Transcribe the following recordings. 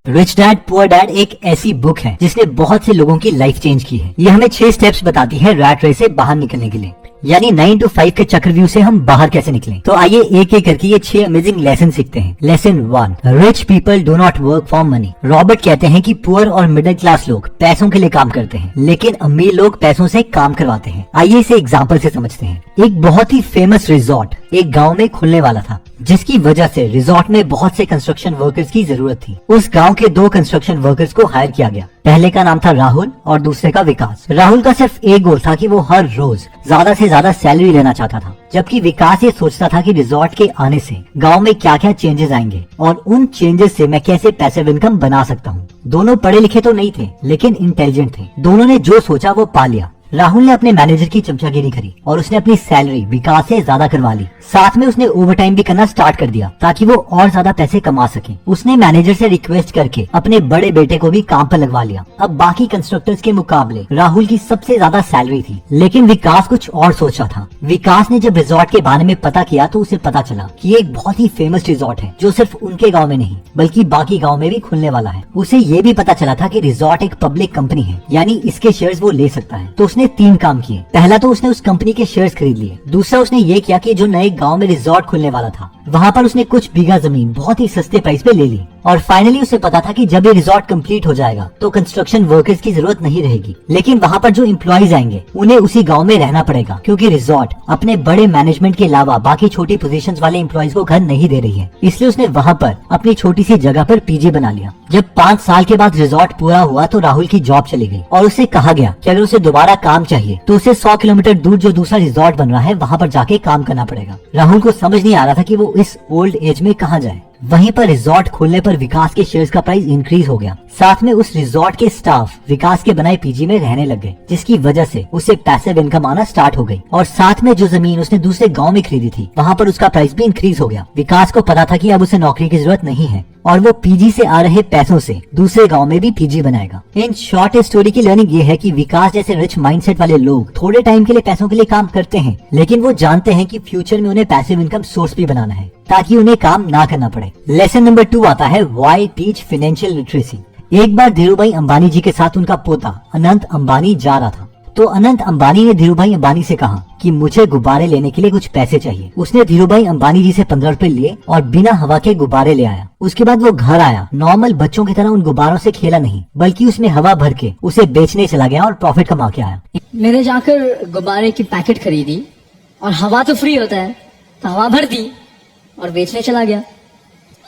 Rich dad poor dad एक ऐसी book है जिसने बहुत से लोगों की लाइफ चेंज की है। ये हमें 6 स्टेप्स बताती है रैट रेस से बाहर निकलने के लिए, यानी 9 to 5 के चक्रव्यूह से हम बाहर कैसे निकलें। तो आइए एक एक करके ये 6 अमेजिंग लेसन सीखते हैं। Lesson 1, rich people do not work for money. Robert कहते हैं कि पुअर और मिडिल क्लास लोग पैसों के लिए काम करते हैं, लेकिन अमीर लोग पैसों से काम करवाते हैं। आइए इसे एग्जाम्पल से समझते हैं। एक बहुत ही फेमस रिजॉर्ट एक गांव में खुलने वाला था, जिसकी वजह से रिजॉर्ट में बहुत से कंस्ट्रक्शन वर्कर्स की जरूरत थी। उस गांव के 2 कंस्ट्रक्शन वर्कर्स को हायर किया गया। पहले का नाम था राहुल और दूसरे का विकास। राहुल का सिर्फ एक गोल था कि वो हर रोज ज्यादा से ज्यादा सैलरी लेना चाहता था, जबकि विकास ये सोचता था कि रिजॉर्ट के आने से गांव में क्या क्या चेंजेस आएंगे और उन चेंजेस से मैं कैसे पैसिव इनकम बना सकता हूँ। दोनों पढ़े लिखे तो नहीं थे, लेकिन इंटेलिजेंट थे। दोनों ने जो सोचा वो पा लिया। राहुल ने अपने मैनेजर की चमचागिरी करी और उसने अपनी सैलरी विकास से ज्यादा करवा ली। साथ में उसने ओवरटाइम भी करना स्टार्ट कर दिया ताकि वो और ज्यादा पैसे कमा सके। उसने मैनेजर से रिक्वेस्ट करके अपने बड़े बेटे को भी काम पर लगवा लिया। अब बाकी कंस्ट्रक्टर्स के मुकाबले राहुल की सबसे ज्यादा सैलरी थी, लेकिन विकास कुछ और सोच रहा था। विकास ने जब रिजॉर्ट के बारे में पता किया तो उसे पता चला कि ये एक बहुत ही फेमस रिजॉर्ट है जो सिर्फ उनके गाँव में नहीं बल्कि बाकी गाँव में भी खुलने वाला है। उसे ये भी पता चला था कि रिजॉर्ट एक पब्लिक कंपनी है, यानी इसके शेयर्स वो ले सकता है। तो उसने 3 काम किए। पहला तो उसने उस कंपनी के शेयर्स खरीद लिए। दूसरा उसने ये किया कि जो नए गांव में रिजॉर्ट खुलने वाला था वहाँ पर उसने कुछ बीघा जमीन बहुत ही सस्ते प्राइस पे ले ली। और फाइनली उसे पता था कि जब ये रिजॉर्ट कंप्लीट हो जाएगा तो कंस्ट्रक्शन वर्कर्स की जरूरत नहीं रहेगी, लेकिन वहाँ पर जो एम्प्लॉइज आएंगे उन्हें उसी गांव में रहना पड़ेगा, क्योंकि रिजॉर्ट अपने बड़े मैनेजमेंट के अलावा बाकी छोटी पोजीशंस वाले एम्प्लॉइज को घर नहीं दे रही है। इसलिए उसने वहाँ पर अपनी छोटी सी जगह पर पीजी बना लिया। जब 5 साल के बाद रिजॉर्ट पूरा हुआ तो राहुल की जॉब चली गई और उसे कहा गया कि अगर उसे दोबारा काम चाहिए तो उसे 100 किलोमीटर दूर जो दूसरा रिजॉर्ट बन रहा है वहाँ पर जाके काम करना पड़ेगा। राहुल को समझ नहीं आ रहा था कि वो इस ओल्ड एज में कहाँ जाए। वहीं पर रिजॉर्ट खोलने पर विकास के शेयर्स का प्राइस इंक्रीज हो गया। साथ में उस रिजॉर्ट के स्टाफ विकास के बनाए पीजी में रहने लग गए, जिसकी वजह से उसे पैसिव इनकम आना स्टार्ट हो गई। और साथ में जो जमीन उसने दूसरे गांव में खरीदी थी वहाँ पर उसका प्राइस भी इंक्रीज हो गया। विकास को पता था कि अब उसे नौकरी की जरूरत नहीं है और वो पीजी से आ रहे पैसों से दूसरे गांव में भी पीजी बनाएगा। इन शॉर्ट स्टोरी की लर्निंग ये है कि विकास जैसे रिच माइंडसेट वाले लोग थोड़े टाइम के लिए पैसों के लिए काम करते हैं, लेकिन वो जानते हैं कि फ्यूचर में उन्हें पैसिव इनकम सोर्स भी बनाना है ताकि उन्हें काम ना करना पड़े। लेसन नंबर 2 आता है व्हाई टीच फाइनेंशियल लिटरेसी। एक बार धीरूभाई अंबानी जी के साथ उनका पोता अनंत अंबानी जा रहा था, तो अनंत अंबानी ने धीरूभाई अंबानी से कहा कि मुझे गुब्बारे लेने के लिए कुछ पैसे चाहिए। उसने धीरूभाई अंबानी जी से 15 रुपए लिए और बिना हवा के गुब्बारे ले आया। उसके बाद वो घर आया। नॉर्मल बच्चों की तरह उन गुब्बारों से खेला नहीं, बल्कि उसमें हवा भर के उसे बेचने चला गया और प्रॉफिट कमा के आया। मैंने जाकर गुब्बारे की पैकेट खरीदी और हवा तो फ्री होता है तो हवा भर दी और बेचने चला गया।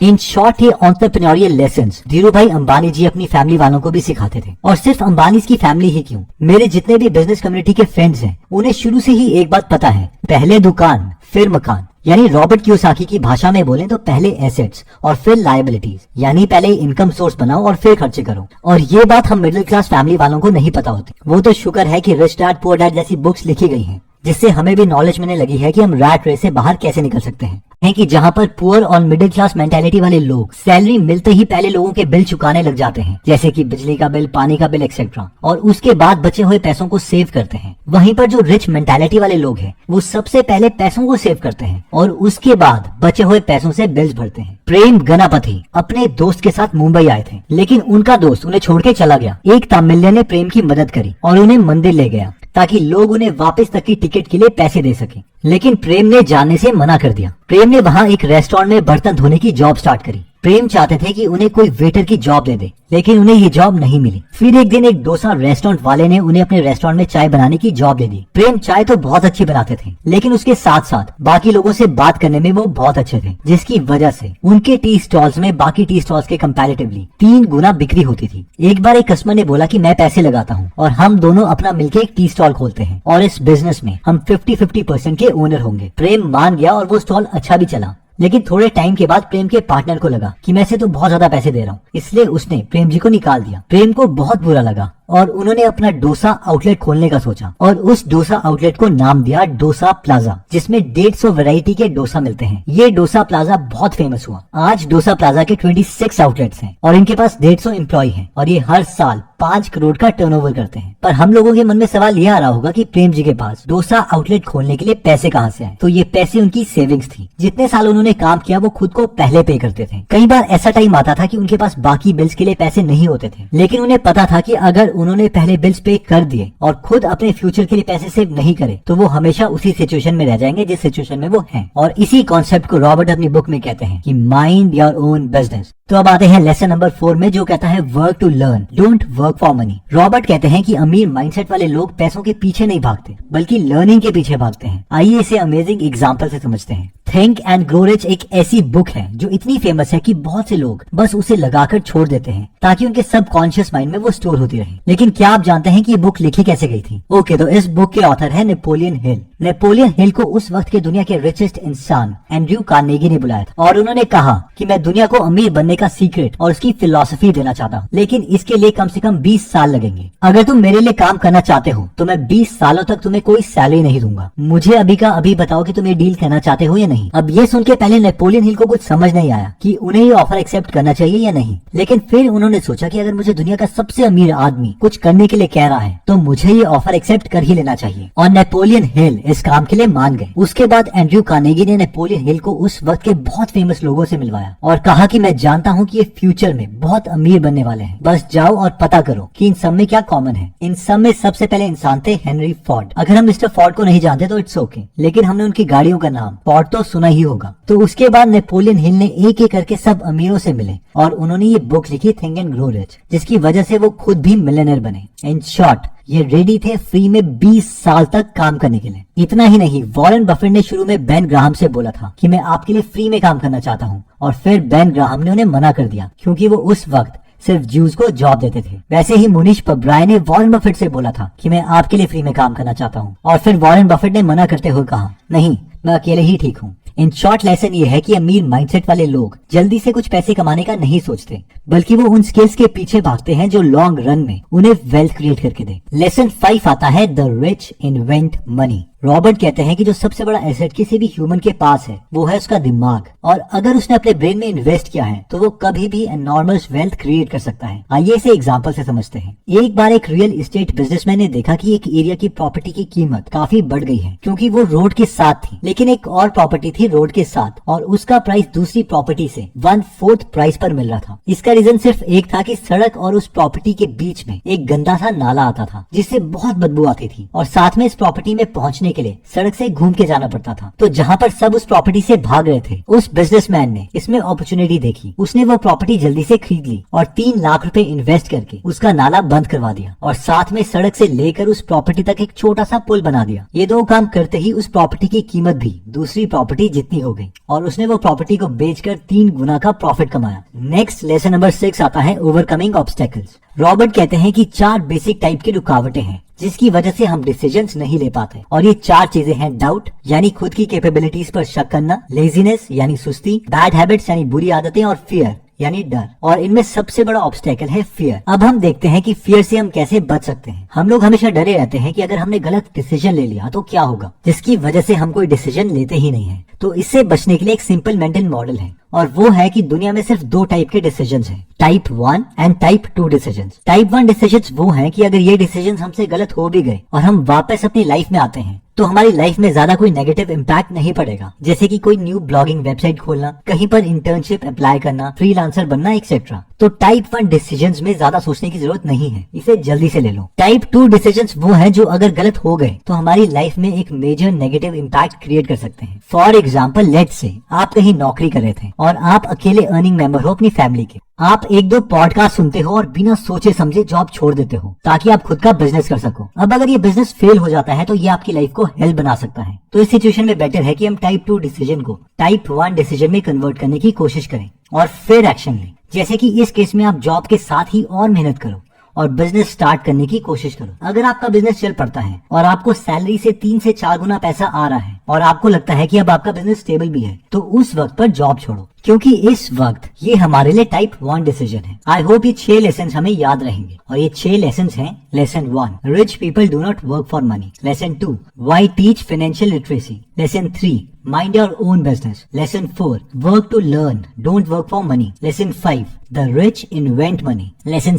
इन शॉर्ट ये एंटरप्रेन्योरियल लेसन्स धीरूभाई अंबानी जी अपनी फैमिली वालों को भी सिखाते थे। और सिर्फ अंबानी की फैमिली ही क्यों, मेरे जितने भी बिजनेस कम्युनिटी के फ्रेंड्स हैं उन्हें शुरू से ही एक बात पता है, पहले दुकान फिर मकान। यानी रॉबर्ट कियोसाकी की भाषा में बोलें तो पहले एसेट्स और फिर लायबिलिटीज, यानी पहले इनकम सोर्स बनाओ और फिर खर्चे करो। और ये बात हम मिडिल क्लास फैमिली वालों को नहीं पता होती। वो तो शुक्र है कि रिच डैड पुअर डैड जैसी बुक्स लिखी गई हैं, जिससे हमें भी नॉलेज मिलने लगी है कि हम रैट रेस से बाहर कैसे निकल सकते हैं। कि जहाँ पर पुअर और मिडिल क्लास मेंटालिटी वाले लोग सैलरी मिलते ही पहले लोगों के बिल चुकाने लग जाते हैं, जैसे कि बिजली का बिल, पानी का बिल एक्सेट्रा, और उसके बाद बचे हुए पैसों को सेव करते हैं। वहीं पर जो रिच मेंटालिटी वाले लोग हैं वो सबसे पहले पैसों को सेव करते हैं और उसके बाद बचे हुए पैसों से बिल्स भरते हैं। प्रेम गनापति अपने दोस्त के साथ मुंबई आए थे, लेकिन उनका दोस्त उन्हें छोड़ के चला गया। एक तमिलियन ने प्रेम की मदद करी और उन्हें मंदिर ले गया ताकि लोग उन्हें वापस तक की टिकट के लिए पैसे दे सके, लेकिन प्रेम ने जाने से मना कर दिया। प्रेम ने वहाँ एक रेस्टोरेंट में बर्तन धोने की जॉब स्टार्ट करी। प्रेम चाहते थे कि उन्हें कोई वेटर की जॉब दे दे, लेकिन उन्हें ये जॉब नहीं मिली। फिर एक दिन एक डोसा रेस्टोरेंट वाले ने उन्हें अपने रेस्टोरेंट में चाय बनाने की जॉब दे दी। प्रेम चाय तो बहुत अच्छी बनाते थे, लेकिन उसके साथ साथ बाकी लोगों से बात करने में वो बहुत अच्छे थे, जिसकी वजह से उनके टी स्टॉल्स में बाकी टी स्टॉल्स के कंपैरेटिवली 3 गुना बिक्री होती थी। एक बार एक कस्टमर ने बोला कि मैं पैसे लगाता हूँ और हम दोनों अपना मिलकर एक टी स्टॉल खोलते हैं और इस बिजनेस में हम 50-50% के ओनर होंगे। प्रेम मान गया और वो स्टॉल अच्छा भी चला, लेकिन थोड़े टाइम के बाद प्रेम के पार्टनर को लगा कि मैं इसे तो बहुत ज्यादा पैसे दे रहा हूँ, इसलिए उसने प्रेम जी को निकाल दिया। प्रेम को बहुत बुरा लगा और उन्होंने अपना डोसा आउटलेट खोलने का सोचा और उस डोसा आउटलेट को नाम दिया डोसा प्लाजा, जिसमें 150 वैरायटी के डोसा मिलते हैं। ये डोसा प्लाजा बहुत फेमस हुआ। आज डोसा प्लाजा के 26 आउटलेट्स हैं और इनके पास 150 एम्प्लॉय हैं और ये हर साल 5 करोड़ का टर्नओवर करते हैं। पर हम लोगों के मन में सवाल ये आ रहा होगा कि प्रेम जी के पास डोसा आउटलेट खोलने के लिए पैसे कहाँ से आए? तो ये पैसे उनकी सेविंग्स थी। जितने साल उन्होंने काम किया वो खुद को पहले पे करते थे। कई बार ऐसा टाइम आता था कि उनके पास बाकी बिल्स के लिए पैसे नहीं होते थे, लेकिन उन्हें पता था कि अगर उन्होंने पहले बिल्स पे कर दिए और खुद अपने फ्यूचर के लिए पैसे सेव नहीं करे तो वो हमेशा उसी सिचुएशन में रह जाएंगे जिस सिचुएशन में वो हैं। और इसी कॉन्सेप्ट को रॉबर्ट अपनी बुक में कहते हैं कि माइंड योर ओन बिजनेस। तो अब आते हैं लेसन नंबर 4 में, जो कहता है work to learn, don't work for money. Robert कहते हैं कि अमीर माइंडसेट वाले लोग पैसों के पीछे नहीं भागते बल्कि लर्निंग के पीछे भागते हैं। आइए इसे अमेजिंग एग्जांपल से समझते हैं। थिंक एंड ग्रो रिच एक ऐसी बुक है जो इतनी फेमस है कि बहुत से लोग बस उसे लगाकर छोड़ देते हैं ताकि उनके सबकॉन्शियस माइंड में वो स्टोर होती रहे। लेकिन क्या आप जानते हैं कि ये बुक लिखी कैसे गई थी? ओके, तो इस बुक के ऑथर है नेपोलियन हिल। नेपोलियन हिल को उस वक्त के दुनिया के रिचेस्ट इंसान एंड्रयू कार्नेगी ने बुलाया था और उन्होंने कहा कि मैं दुनिया को अमीर बनने का सीक्रेट और उसकी फिलॉसफी देना चाहता हूँ, लेकिन इसके लिए कम से कम 20 साल लगेंगे। अगर तुम मेरे लिए काम करना चाहते हो तो मैं 20 सालों तक तुम्हें कोई सैलरी नहीं दूंगा। मुझे अभी का अभी बताओ कि तुम ये डील करना चाहते हो या नहीं। अब ये सुन के पहले नेपोलियन हिल को कुछ समझ नहीं आया कि उन्हें ये ऑफर एक्सेप्ट करना चाहिए या नहीं, लेकिन फिर उन्होंने सोचा कि अगर मुझे दुनिया का सबसे अमीर आदमी कुछ करने के लिए कह रहा है तो मुझे ये ऑफर एक्सेप्ट कर ही लेना चाहिए। और नेपोलियन हिल इस काम के लिए मान गए। उसके बाद एंड्रयू कार्नेगी ने नेपोलियन हिल को उस वक्त के बहुत फेमस लोगों से मिलवाया और कहा कि मैं जानता हूँ कि ये फ्यूचर में बहुत अमीर बनने वाले हैं, बस जाओ और पता करो कि इन सब में क्या कॉमन है। इन सब में सबसे पहले इंसान थे हेनरी फोर्ड। अगर हम मिस्टर फोर्ड को नहीं जानते तो इट्स ओके, लेकिन हमने उनकी गाड़ियों का नाम फोर्ड तो सुना ही होगा। तो उसके बाद नेपोलियन हिल ने एक एक करके सब अमीरों से मिले और उन्होंने ये बुक लिखी थिंक एंड ग्रो रिच, जिसकी वजह से वो खुद भी मिलियनेयर बने। इन शॉर्ट ये रेडी थे फ्री में 20 साल तक काम करने के लिए। इतना ही नहीं, वॉरेन बफेट ने शुरू में बेन ग्राहम से बोला था कि मैं आपके लिए फ्री में काम करना चाहता हूँ, और फिर बेन ग्राहम ने उन्हें मना कर दिया क्योंकि वो उस वक्त सिर्फ ज्यूज को जॉब देते थे। वैसे ही मुनीश पब्राय ने वॉरेन बफेट से बोला था कि मैं आपके लिए फ्री में काम करना चाहता हूँ, और फिर वॉरेन बफेट ने मना करते हुए कहा नहीं, मैं अकेले ही ठीक हूँ। इन शॉर्ट लेसन ये है कि अमीर माइंडसेट वाले लोग जल्दी से कुछ पैसे कमाने का नहीं सोचते, बल्कि वो उन स्किल्स के पीछे भागते हैं जो लॉन्ग रन में उन्हें वेल्थ क्रिएट करके दे। लेसन 5 आता है the rich invent money. Robert कहते हैं कि जो सबसे बड़ा एसेट किसी भी ह्यूमन के पास है वो है उसका दिमाग, और अगर उसने अपने ब्रेन में इन्वेस्ट किया है तो वो कभी भी एनॉर्मस वेल्थ क्रिएट कर सकता है। आइए इसे एग्जांपल से समझते हैं। एक बार एक रियल एस्टेट बिजनेसमैन ने देखा कि एक एरिया की प्रॉपर्टी की कीमत काफी बढ़ गई है क्योंकि वो रोड के साथ थी, लेकिन एक और प्रॉपर्टी थी रोड के साथ और उसका प्राइस दूसरी प्रॉपर्टी से 1/4 प्राइस पर मिल रहा था। इसका रीजन सिर्फ एक था कि सड़क और उस प्रॉपर्टी के बीच में एक गंदा सा नाला आता था जिससे बहुत बदबू आती थी, और साथ में इस प्रॉपर्टी में पहुंचने के लिए सड़क से घूम के जाना पड़ता था। तो जहाँ पर सब उस प्रॉपर्टी से भाग रहे थे, उस बिजनेसमैन ने इसमें अपॉर्चुनिटी देखी। उसने वो प्रॉपर्टी जल्दी से खरीद ली और 3 लाख रुपए इन्वेस्ट करके उसका नाला बंद करवा दिया, और साथ में सड़क से लेकर उस प्रॉपर्टी तक एक छोटा सा पुल बना दिया। ये 2 काम करते ही उस प्रॉपर्टी की कीमत भी दूसरी प्रॉपर्टी जितनी हो गई, और उसने वो प्रॉपर्टी को बेचकर 3 गुना का प्रॉफिट कमाया। नेक्स्ट लेसन नंबर 6 आता है ओवरकमिंग ऑब्स्टेकल्स। रॉबर्ट कहते हैं कि 4 बेसिक टाइप की रुकावटें हैं जिसकी वजह से हम डिसीजंस नहीं ले पाते, और ये 4 चीजें हैं डाउट यानी खुद की कैपेबिलिटीज पर शक करना, लेजीनेस यानी सुस्ती, बैड हैबिट्स यानी बुरी आदतें, और फियर यानी डर। और इनमें सबसे बड़ा ऑब्स्टेकल है फियर। अब हम देखते हैं कि फियर से हम कैसे बच सकते हैं। हम लोग हमेशा डरे रहते हैं कि अगर हमने गलत डिसीजन ले लिया तो क्या होगा, जिसकी वजह से हम कोई डिसीजन लेते ही नहीं है। तो इससे बचने के लिए एक सिंपल मेंटल मॉडल है, और वो है कि दुनिया में सिर्फ 2 टाइप के डिसीजंस हैं, type 1 and type 2 decisions. Type 1 decisions वो हैं कि अगर ये डिसीजंस हमसे गलत हो भी गए और हम वापस अपनी लाइफ में आते हैं तो हमारी लाइफ में ज्यादा कोई नेगेटिव इम्पैक्ट नहीं पड़ेगा, जैसे कि कोई न्यू ब्लॉगिंग वेबसाइट खोलना, कहीं पर इंटर्नशिप अप्लाई करना, फ्रीलांसर बनना एक्सेट्रा। तो टाइप 1 डिसीजंस में ज्यादा सोचने की जरूरत नहीं है, इसे जल्दी से ले लो। टाइप 2 डिसीजंस वो हैं जो अगर गलत हो गए तो हमारी लाइफ में एक मेजर नेगेटिव इम्पैक्ट क्रिएट कर सकते हैं। फॉर एग्जाम्पल, लेट्स से आप कहीं नौकरी कर रहे थे और आप अकेले अर्निंग मेंबर हो अपनी फैमिली के। आप 1-2 पॉडकास्ट सुनते हो और बिना सोचे समझे जॉब छोड़ देते हो ताकि आप खुद का बिजनेस कर सको। अब अगर ये बिजनेस फेल हो जाता है तो ये आपकी लाइफ को हेल बना सकता है। तो इस सिचुएशन में बेटर है कि हम टाइप 2 डिसीजन को टाइप 1 डिसीजन में कन्वर्ट करने की कोशिश करें और फिर एक्शन लें। जैसे कि इस केस में आप जॉब के साथ ही और मेहनत करो और बिजनेस स्टार्ट करने की कोशिश करो। अगर आपका बिजनेस चल पड़ता है और आपको सैलरी से 3 से 4 गुना पैसा आ रहा है और आपको लगता है कि अब आपका बिजनेस स्टेबल भी है, तो उस वक्त पर जॉब छोड़ो, क्योंकि इस वक्त ये हमारे लिए टाइप 1 डिसीजन है। आई होप ये 6 लेसन हमें याद रहेंगे, और ये 6 लेसन हैं। Lesson 1, rich people do not work for money. Lesson 2, why teach financial literacy. Lesson 3, mind your own business. Lesson 4, work to learn, don't work for money. Lesson 5, the rich invent money. Lesson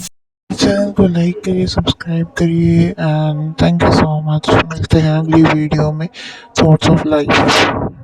channel को like करिए, subscribe करिए and thank you so much. मिलते हैं अगली video में thoughts of life.